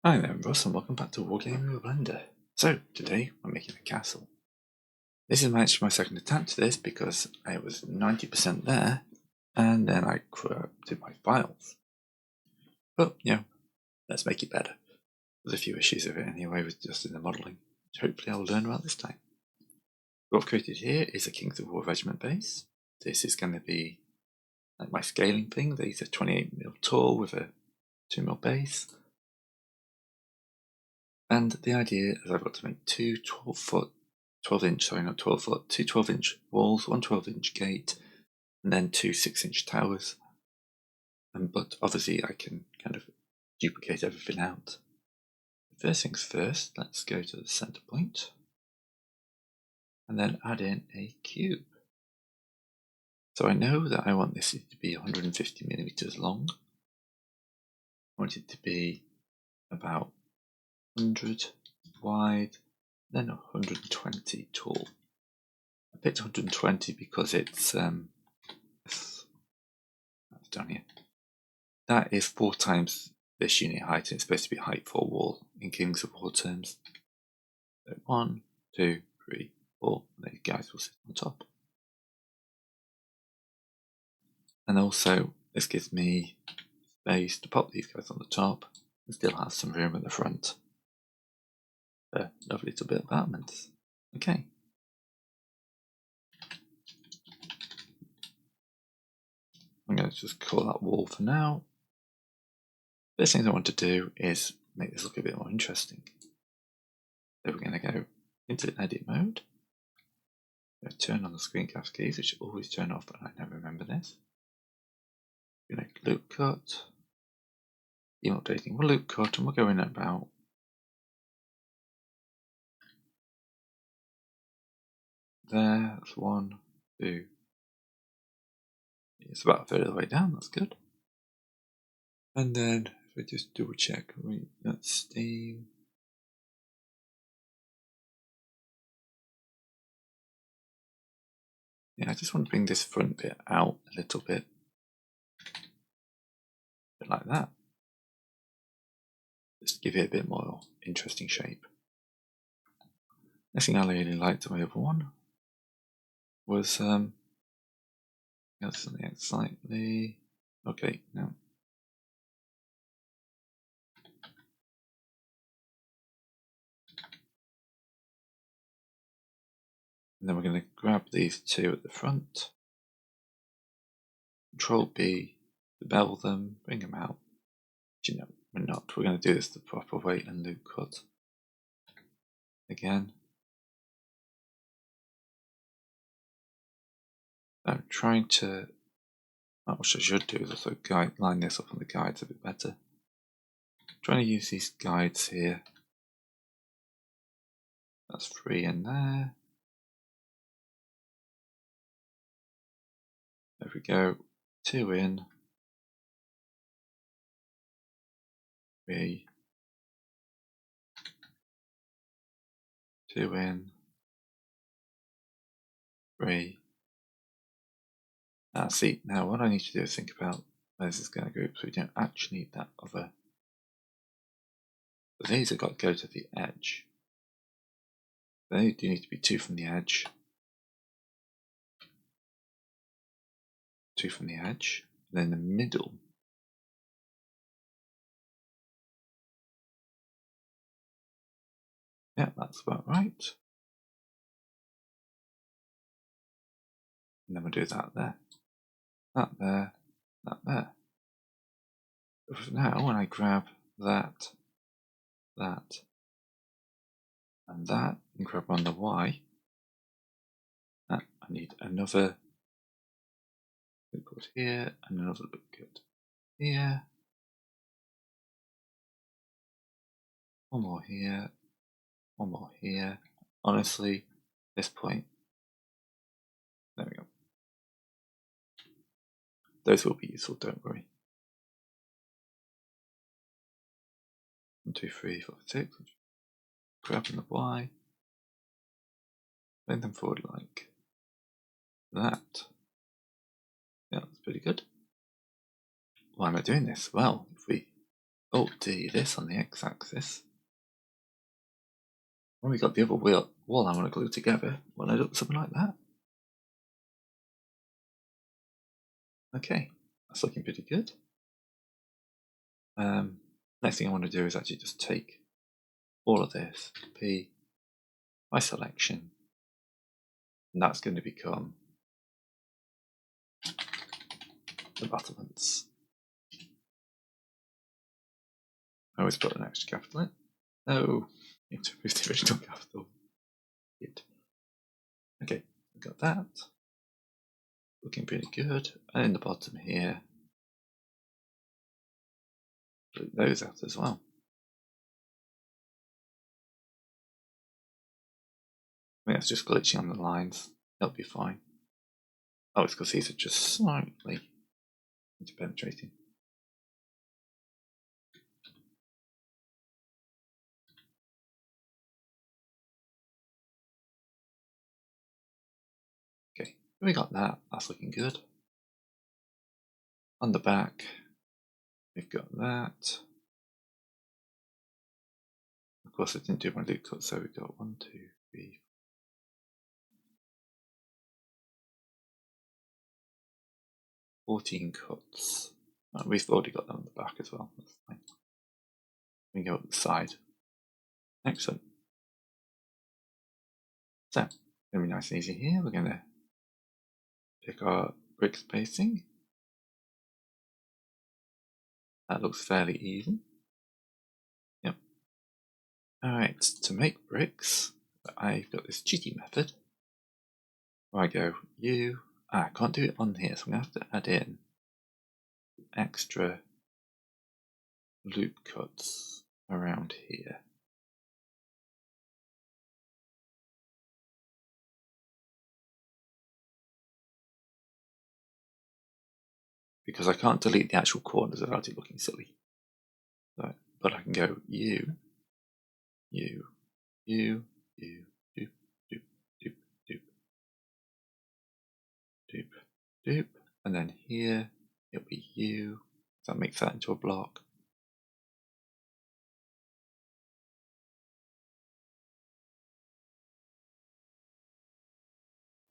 Hi there, I'm Ross, and welcome back to Wargaming with Blender. So, today we're making a castle. This is actually my second attempt at this because I was 90% there, and then I corrupted my files. But, let's make it better. There's a few issues with it anyway, with just in the modelling, which hopefully I'll learn about this time. What I've created here is a Kings of War Regiment base. This is going to be like my scaling thing. These are 28mm tall with a 2mm base. And the idea is I've got to make two 12-inch walls, one 12-inch gate, and then two 6-inch towers. But obviously I can kind of duplicate everything out. First things first, let's go to the center point, and then add in a cube. So I know that I want this to be 150mm long. I want it to be about 100 wide, then 120 tall. I picked 120 because it's down here. That is 4 times this unit height, and it's supposed to be height for a wall in Kings of War terms. So 1, 2, 3, 4, and these guys will sit on top. And also, this gives me space to pop these guys on the top and still have some room at the front. A lovely little bit of battlements. Okay. I'm going to just call that wall for now. First thing I want to do is make this look a bit more interesting. So we're going to go into edit mode. Turn on the screencast keys, which always turn off, but I never remember this. We're going to loop cut. Theme updating. We'll loop cut, and we'll go in at about there. That's 1, 2. It's about a third of the way down. That's good. And then if we just double check, that's theme. Yeah, I just want to bring this front bit out a little bit like that. Just give it a bit more interesting shape. Next thing I really liked on my other one was something slightly. Okay, no. And then we're going to grab these two at the front, Control B to bevel them, bring them out. But, we're not. We're going to do this the proper way and loop cut. Again. I'm trying to. What I should do is also line this up on the guides a bit better. I'm trying to use these guides here. That's 3 in there. There we go. 2 in. 3. 2 in. 3. See, now what I need to do is think about where this is going to go, so we don't actually need that other. But these have got to go to the edge. They do need to be 2 from the edge. 2 from the edge. And then the middle. Yeah, that's about right. And then we'll do that there. That there. That there. But now when I grab that, and that, and grab on the Y, I need another loop cut here, and another loop cut here. One more here, one more here. Honestly, this point, there we go. Those will be useful, don't worry. 1, 2, 3, 4, 6. Grabbing the Y, bring them forward like that. Yeah, that's pretty good. Why am I doing this? Well, if we Alt-D this on the x-axis. When we got the other wall I want to glue together, we'll end up with something like that. Okay, that's looking pretty good. Next thing I want to do is actually just take all of this, P, my selection, and that's going to become the battlements. I always put an extra capital in. No, you have to remove the original capital. Good. Okay, we've got that. Looking pretty good. And in the bottom here, put those out as well. I think that's just glitching on the lines. That'll be fine. Oh, it's because these are just slightly interpenetrating. Okay, we got that. That's looking good. On the back, we've got that. Of course, I didn't do my loop cut, so we've got 1, 2, 3, 14 cuts. Oh, we've already got them on the back as well. That's fine. We can go up the side. Excellent. So, going to be nice and easy here. We're going to pick our brick spacing. That looks fairly even. Yep. Alright, to make bricks, I've got this cheaty method where I go, I can't do it on here, so I'm going to have to add in extra loop cuts around here. Because I can't delete the actual corners without it looking silly. So, but I can go doop, doop, doop, doop, doop, doop, and then here it'll be U. So that makes that into a block.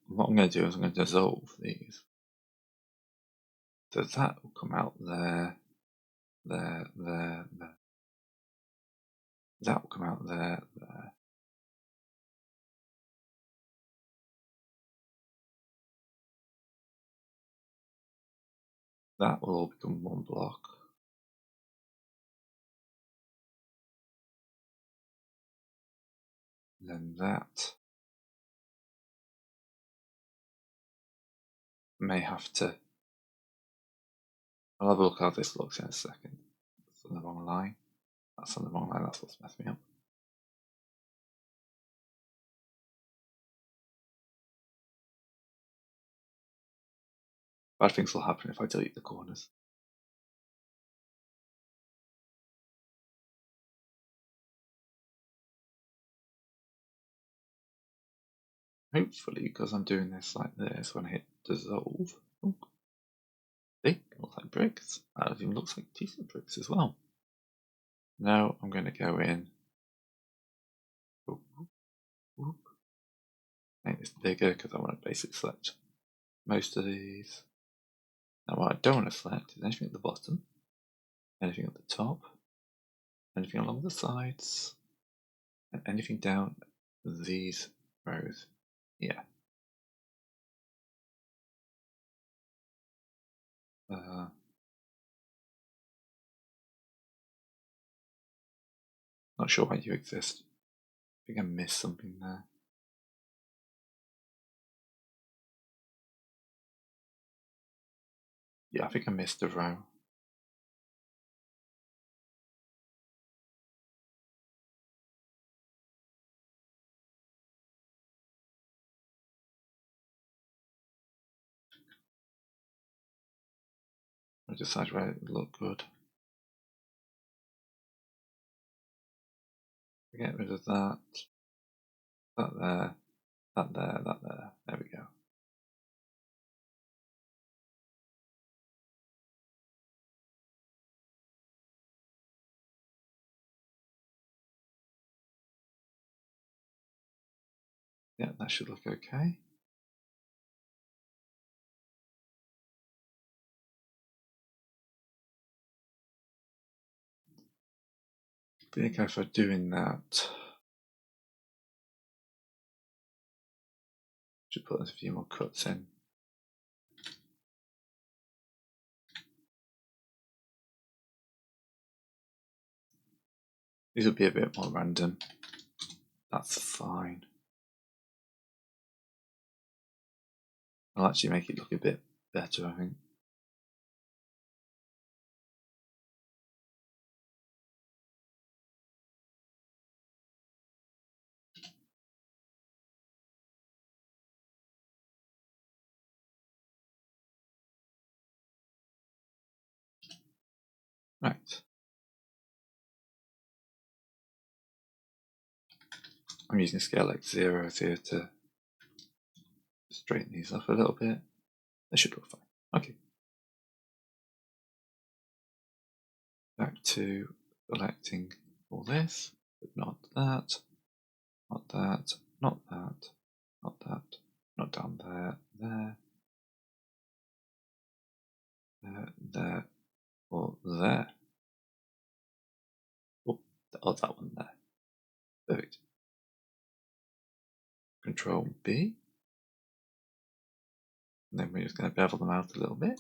And what I'm going to do is I'm going to dissolve these. So that will come out there, there, there, there. That will come out there, there. That will all become one block. And then that may have to. I'll have a look how this looks in a second. That's on the wrong line. That's on the wrong line. That's what's messed me up. Bad things will happen if I delete the corners. Hopefully, because I'm doing this like this, when I hit dissolve, see, it looks like bricks. That even looks like decent bricks as well. Now I'm going to go in, make this bigger because I want to basically select most of these. Now what I don't want to select is anything at the bottom, anything at the top, anything along the sides, and anything down these rows here. Not sure why you exist. I think I missed something there. Yeah, I think I missed a row. I decided where it would look good. Get rid of that. That there. That there. That there. There we go. Yeah, that should look okay. Be okay for doing that. Should put a few more cuts in. These will be a bit more random. That's fine. I'll actually make it look a bit better, I think. Right. I'm using a scale like 0 here to straighten these up a little bit. They should look fine. Okay. Back to selecting all this, but not that, not that, not that, not that, not down there, there, or there. Oh, that one there. Perfect. Control B. And then we're just going to bevel them out a little bit.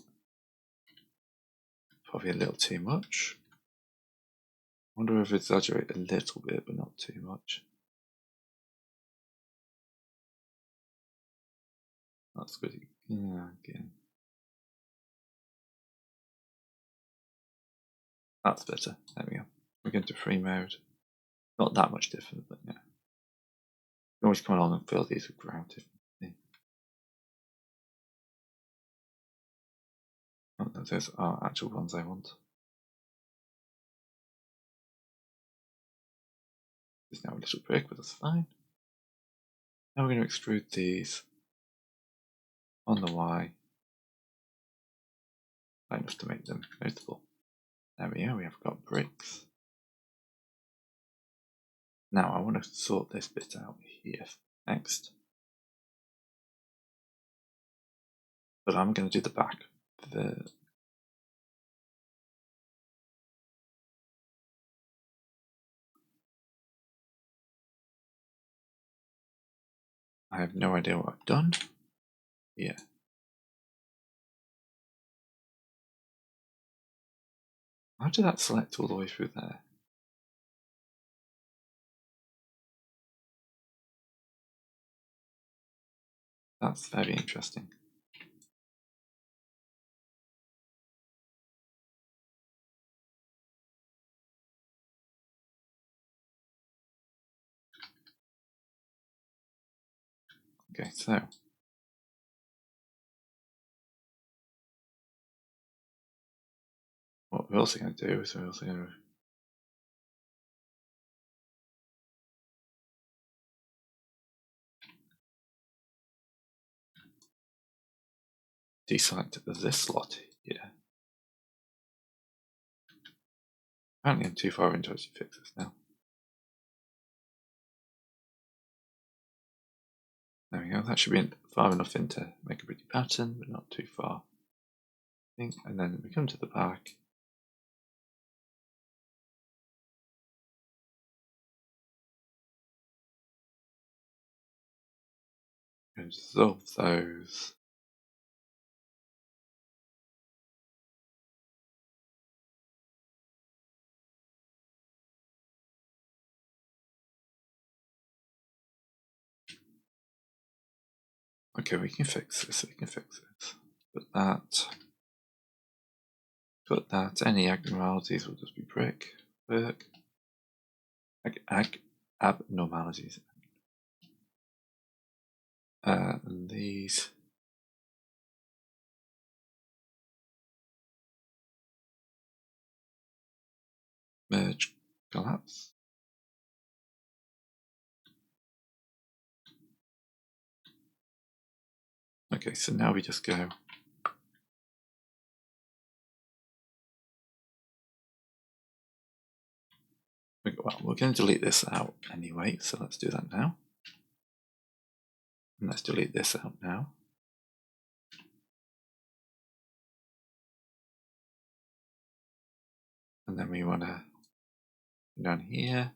Probably a little too much. I wonder if exaggerate a little bit, but not too much. That's good. Yeah, again. That's better. There we go. We're going to free mode. Not that much different, but yeah. You can always come along and fill these with ground if need be. Oh, those are actual ones I want. There's now a little prick, but that's fine. Now we're going to extrude these on the Y, like enough to make them notable. There we go, we have got bricks. Now I want to sort this bit out here next. But I'm going to do the back. I have no idea what I've done. Yeah. How did that select all the way through there? That's very interesting. Okay, so what we're also going to do is we're also going to deselect this slot here. Apparently I'm too far into it to fix this now. There we go, that should be far enough in to make a pretty pattern, but not too far. And then we come to the back. And dissolve those. Okay, we can fix this, Put that, any abnormalities will just be brick, abnormalities. And these. Merge, collapse. Okay, so now we just go. Well, we're going to delete this out anyway, so let's do that now. And let's delete this out now. And then we want to go down here,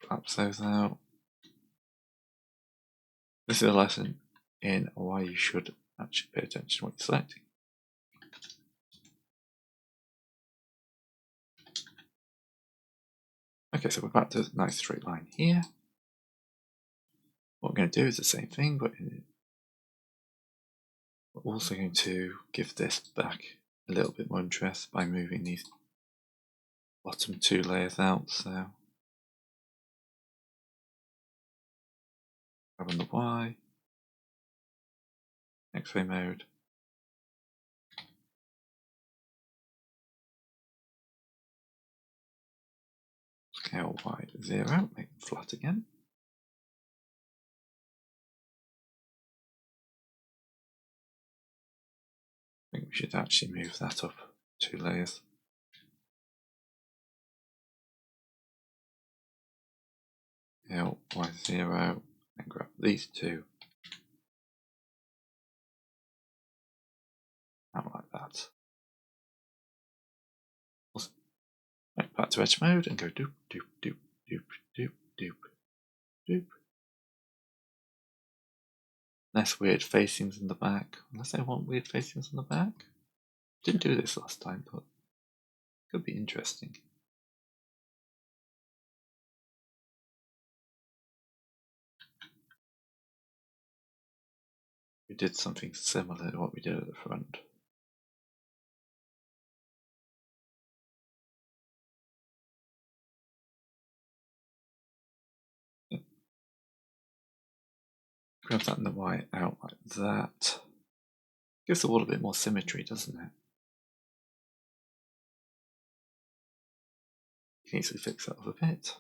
collapse those out. This is a lesson in why you should actually pay attention to what you're selecting. Okay, so we're back to a nice straight line here. What we're going to do is the same thing, but we're also going to give this back a little bit more interest by moving these bottom two layers out. So grab on the Y, X-ray mode, scale Y to 0, make them flat again. I think we should actually move that up 2 layers. Scale Y0, and grab these two out like that. Awesome. Right, back to edge mode and go doop, doop, doop, doop, doop, doop, doop. Less weird facings in the back, unless I want weird facings in the back. Didn't do this last time, but could be interesting. We did something similar to what we did at the front. Yep. Grab that in the white out like that. Gives the wall a bit more symmetry, doesn't it? You can easily fix that up a bit.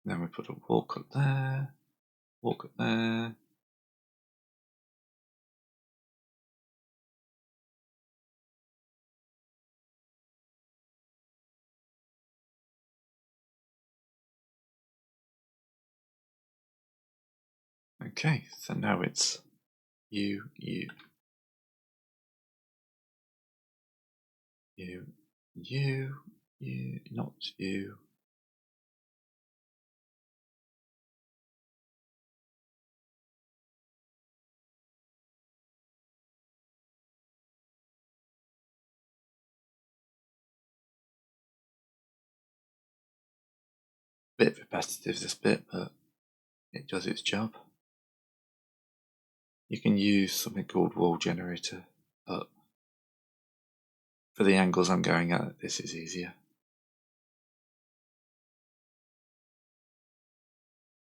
Then we put a wall cut there, wall cut there. Okay, so now it's you, not you. Bit repetitive this bit, but it does its job. You can use something called wall generator, but for the angles I'm going at, this is easier.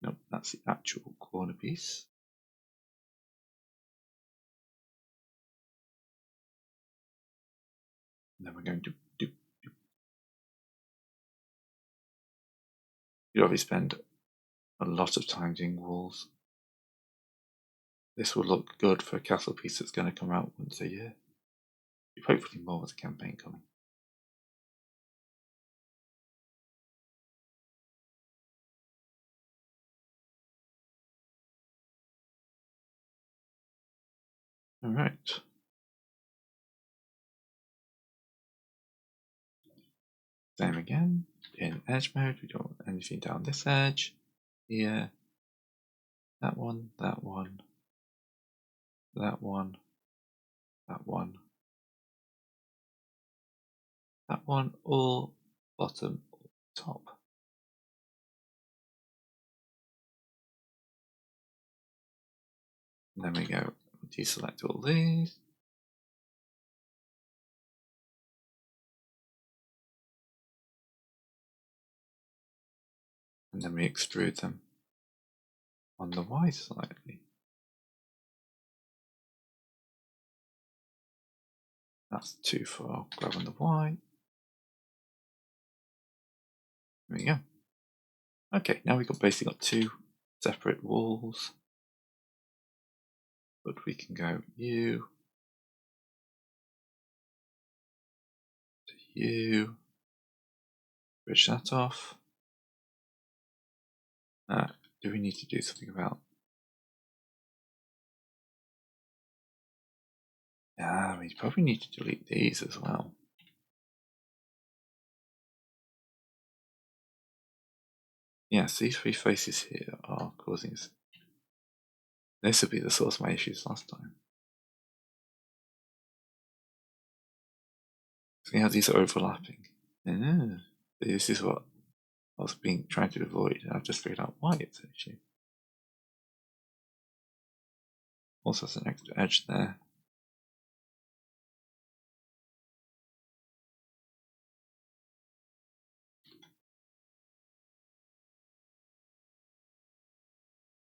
Nope, that's the actual corner piece. And then we're going to do. You obviously spend a lot of time doing walls. This will look good for a castle piece that's going to come out once a year. Hopefully more with the campaign coming. Alright. Same again. In edge mode, we don't want anything down this edge. Here. That one, that one. That one. That one. That one, all bottom, all top. And then we go deselect all these. And then we extrude them on the Y slightly. That's too far. Grab on the Y. There we go. Okay, now we've basically got 2 separate walls. But we can go you to you. Bridge that off. Do we need to do something about? We probably need to delete these as well. Yes, these three faces here are causing us. This would be the source of my issues last time. See how these are overlapping? This is what I was trying to avoid, and I've just figured out why it's an issue. Also has an extra edge there.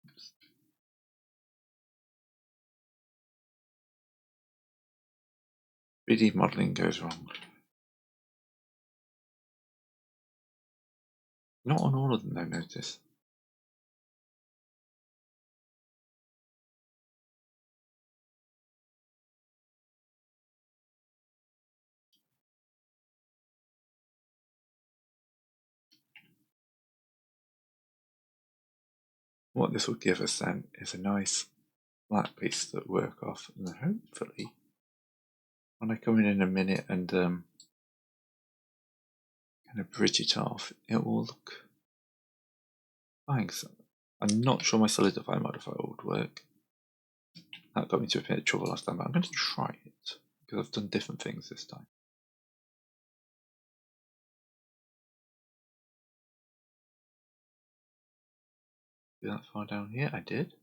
Oops. 3D modeling goes wrong. Not on all of them, though, notice. What this will give us then is a nice flat piece that work off, and then hopefully, when I come in a minute and kind of bridge it off, it will look fine. So I'm not sure my solidify modifier would work. That got me to a bit of trouble last time, but I'm going to try it because I've done different things this time. Do that far down here? I did.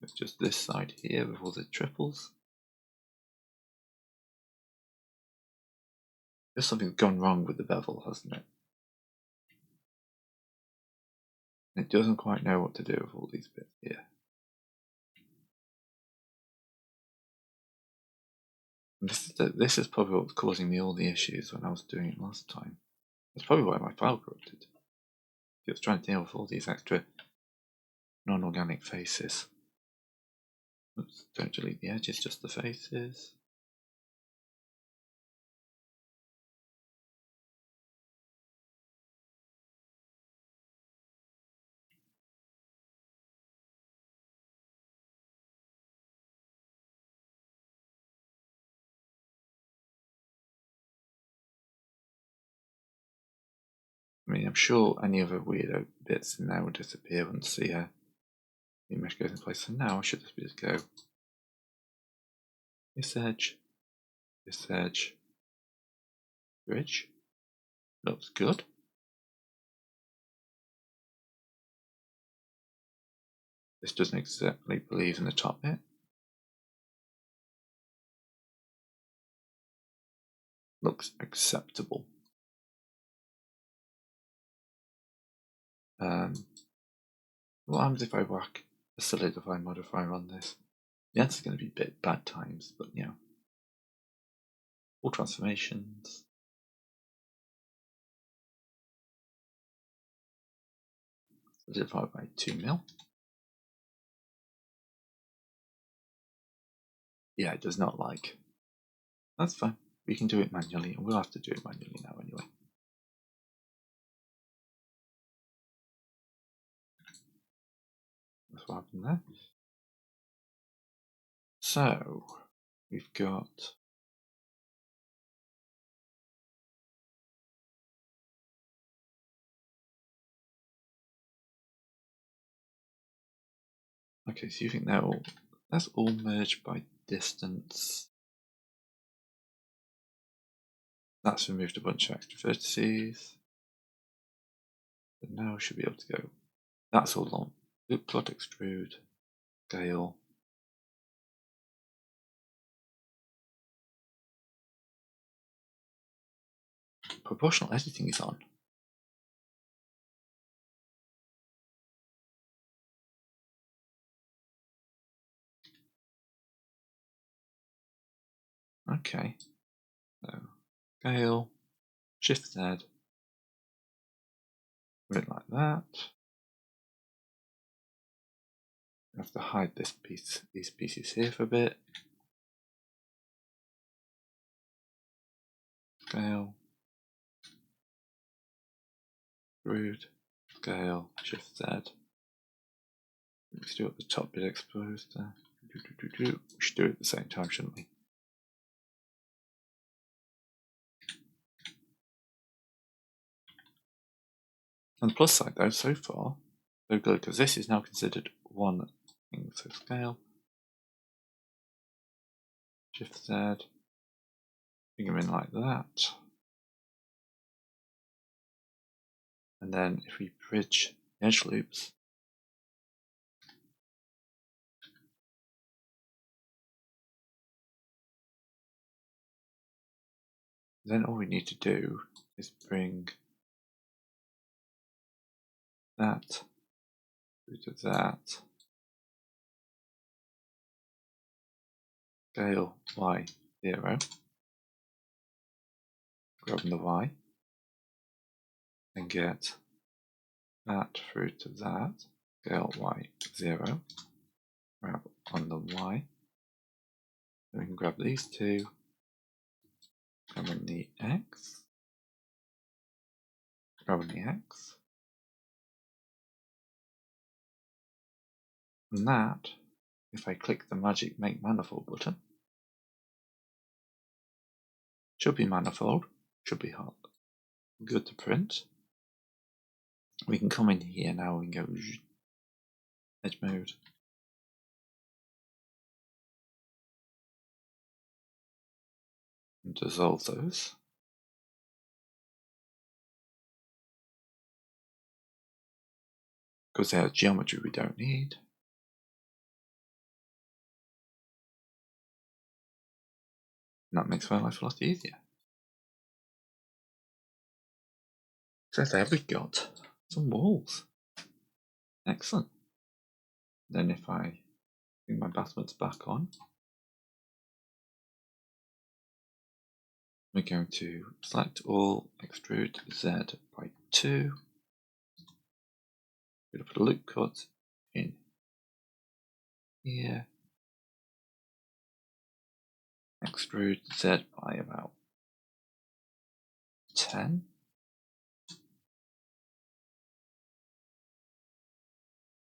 It's just this side here with all the triples. There's something gone wrong with the bevel, hasn't it? It doesn't quite know what to do with all these bits here. And this is probably what was causing me all the issues when I was doing it last time. That's probably why my file corrupted. It was trying to deal with all these extra non-organic faces. Oops, don't delete the edges, just the faces. I mean, I'm sure any other weirdo bits in there will disappear once the mesh goes in place. So now I should just be able to go this edge, bridge. Looks good. This doesn't exactly believe in the top bit. Looks acceptable. What happens if I whack a solidify modifier on this? Yeah, it's going to be a bit bad times, but you know. All transformations. Divided by 2 mil. Yeah, it does not like. That's fine. We can do it manually, and we'll have to do it manually now anyway. That's what happened there. So, we've got okay, so you think that's all merged by distance. That's removed a bunch of extra vertices. But now we should be able to go. That's all on. Loop plot extrude, scale. Proportional editing is on. Okay. So scale, shift Z, put it like that. I have to hide this piece, these pieces here for a bit. Scale, extrude, scale, shift Z. Let's do it the top bit exposed. We should do it at the same time, shouldn't we? On the plus side, though, so far, so good, because this is now considered one thing. So scale, Shift Z, bring them in like that. And then if we bridge the edge loops, then all we need to do is bring that through to that. Scale Y0, grabbing the Y, and get that through to that. Scale Y0, grab on the Y. Then we can grab these two, grab on the X, grab on the X. And that, if I click the magic Make Manifold button, should be manifold, should be hot. Good to print. We can come in here now and go edge mode. And dissolve those. Because they have geometry we don't need. And that makes my life a lot easier. So there we've got some walls. Excellent. Then if I bring my battlements back on, we're going to select all, extrude Z by 2. We're going to put a loop cut in here. Extrude Z by about 10.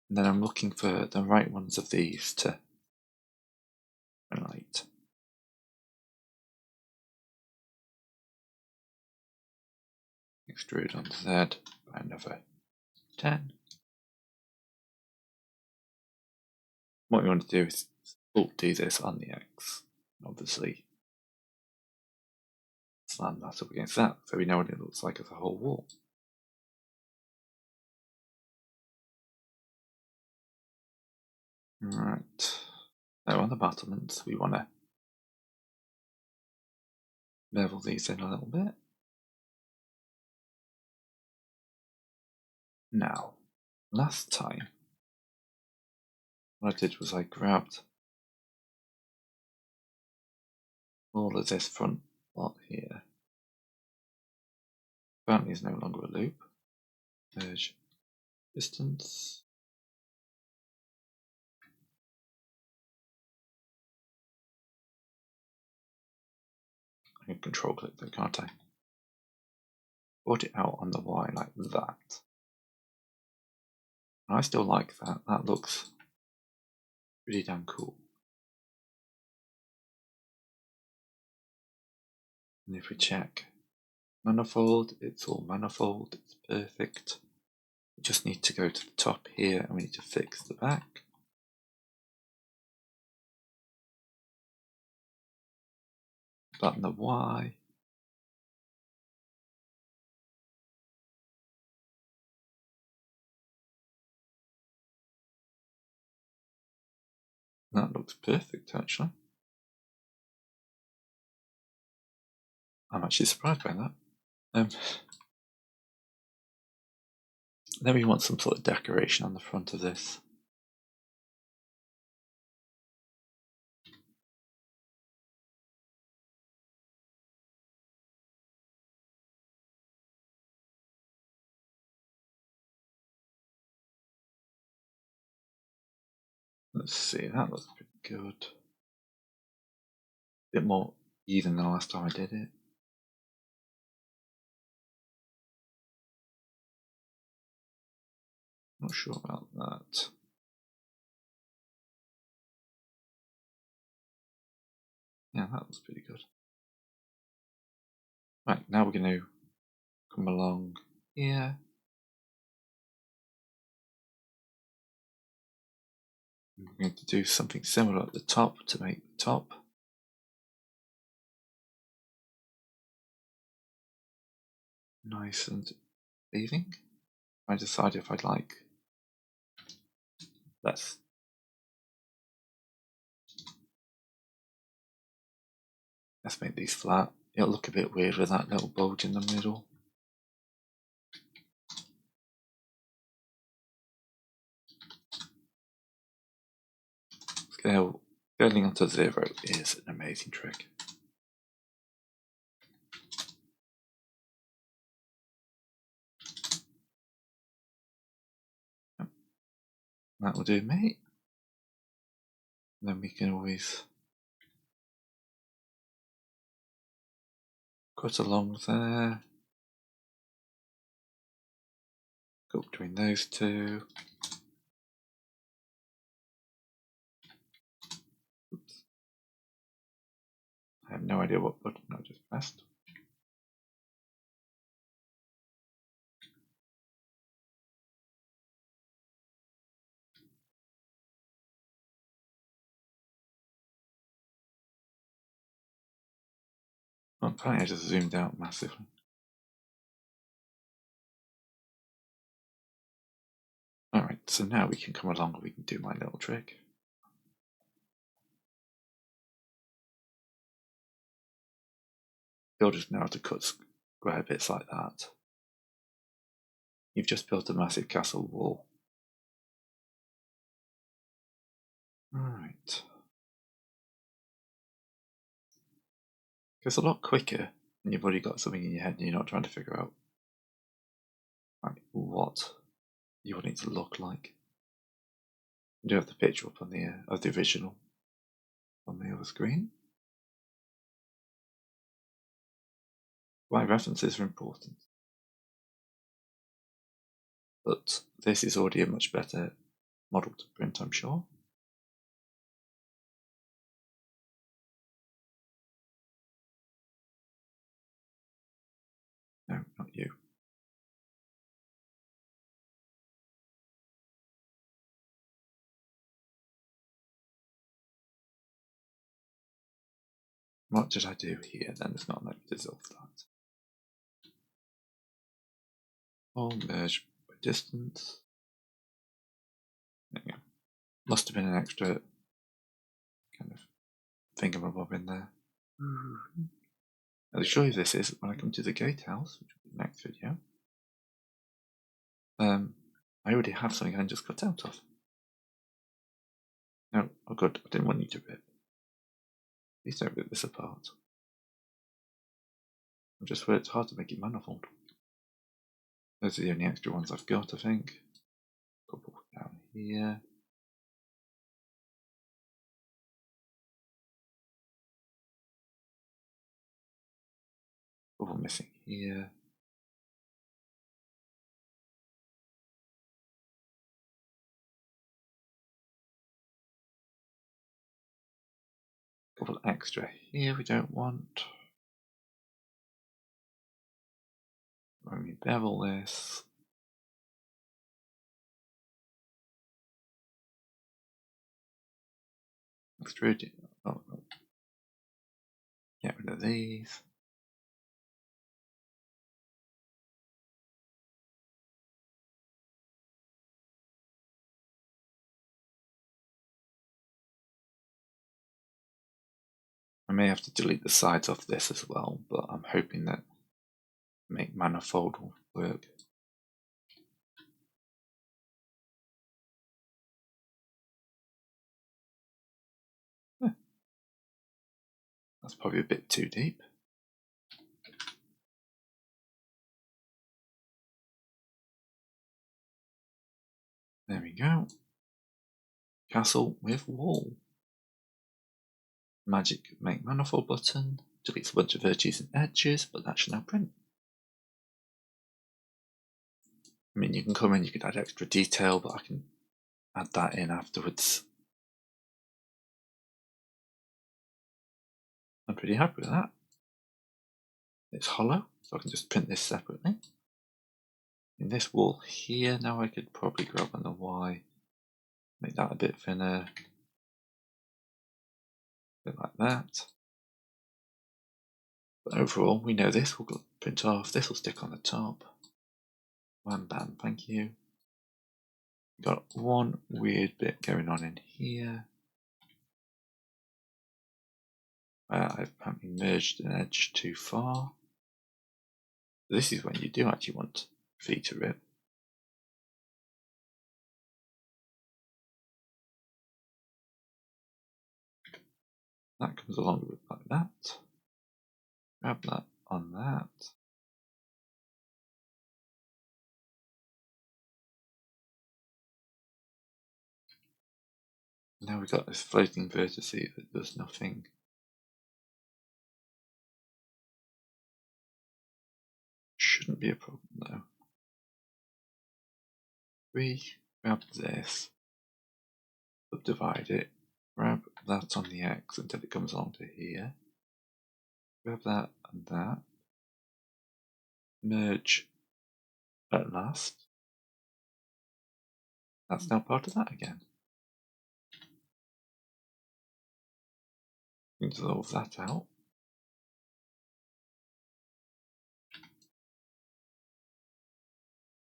And then I'm looking for the right ones of these to highlight. Extrude on Z by another 10. What we want to do is do this on the X. Obviously, slam that up against that so we know what it looks like as a whole wall. Right. Now on the battlements, we want to bevel these in a little bit. Now, last time, what I did was I grabbed all of this front lot here. Apparently is no longer a loop. Merge distance. I can control click though, can't I? Brought it out on the Y like that. And I still like that. That looks pretty damn cool. And if we check manifold, it's all manifold, it's perfect. We just need to go to the top here and we need to fix the back. Button the Y. That looks perfect actually. I'm actually surprised by that. Then we want some sort of decoration on the front of this. Let's see, that looks pretty good. A bit more even than the last time I did it. Not sure about that. Yeah, that was pretty good. Right, now we're going to come along here. We're going to do something similar at the top to make the top. Nice and leaving. I decide if I'd like. Let's make these flat. It'll look a bit weird with that little bulge in the middle. Scaling onto 0 is an amazing trick. That will do, mate. And then we can always cut along there. Go between those two. Oops. I have no idea what button I just pressed. Well, apparently I just zoomed out massively. Alright, so now we can come along and we can do my little trick. You'll just know how to cut square bits like that. You've just built a massive castle wall. Alright. It's a lot quicker when you've already got something in your head and you're not trying to figure out what you want it to look like. You do have the picture up on the of the original on the other screen. Why references are important. But this is already a much better model to print, I'm sure. No, not you. What did I do here then? It's not let me dissolve that. All merge by distance. There you go. Must have been an extra kind of thingamabob in there. I'll show you this is when I come to the gatehouse, which will be the next video. I already have something I can just cut out of. No, oh good, I didn't want you to rip. Please don't rip this apart. I've just worked hard to make it manifold. Those are the only extra ones I've got, I think. Couple down here. Couple missing here. Couple extra here we don't want. When we bevel this. Extrude it. Oh, no. Get rid of these. I may have to delete the sides off this as well, but I'm hoping that make manifold will work. That's probably a bit too deep. There we go. Castle with wall. Magic make manifold button. Deletes a bunch of vertices and edges, but that should now print. I mean, you can come in, you can add extra detail, but I can add that in afterwards. I'm pretty happy with that. It's hollow, so I can just print this separately. In this wall here, now I could probably grab on the Y, make that a bit thinner, a bit like that. But overall, we know this will print off, this will stick on the top. Wham bam, thank you. Got one weird bit going on in here. I've apparently merged an edge too far. This is when you do actually want V to rip. That comes along with like that. Grab that on that. Now we've got this floating vertex that does nothing. Shouldn't be a problem though. We grab this, subdivide it, grab that on the X until it comes along to here. Grab that and that. Merge at last. That's now part of that again. We can dissolve that out.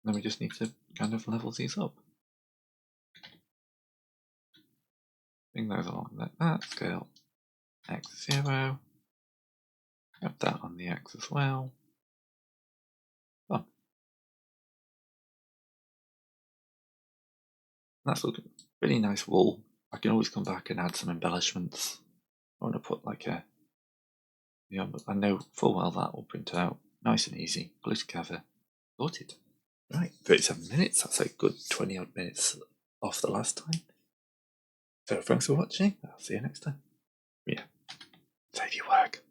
Then we just need to kind of level these up. Bring those along like that, scale X0. Grab that on the X as well. Oh. That's looking really nice wall. I can always come back and add some embellishments. I want to put like a, but I know full well that will print out nice and easy. Glue together, sorted. Right, 37 minutes. That's a good 20 odd minutes off the last time. So thanks for watching. I'll see you next time. Yeah, save your work.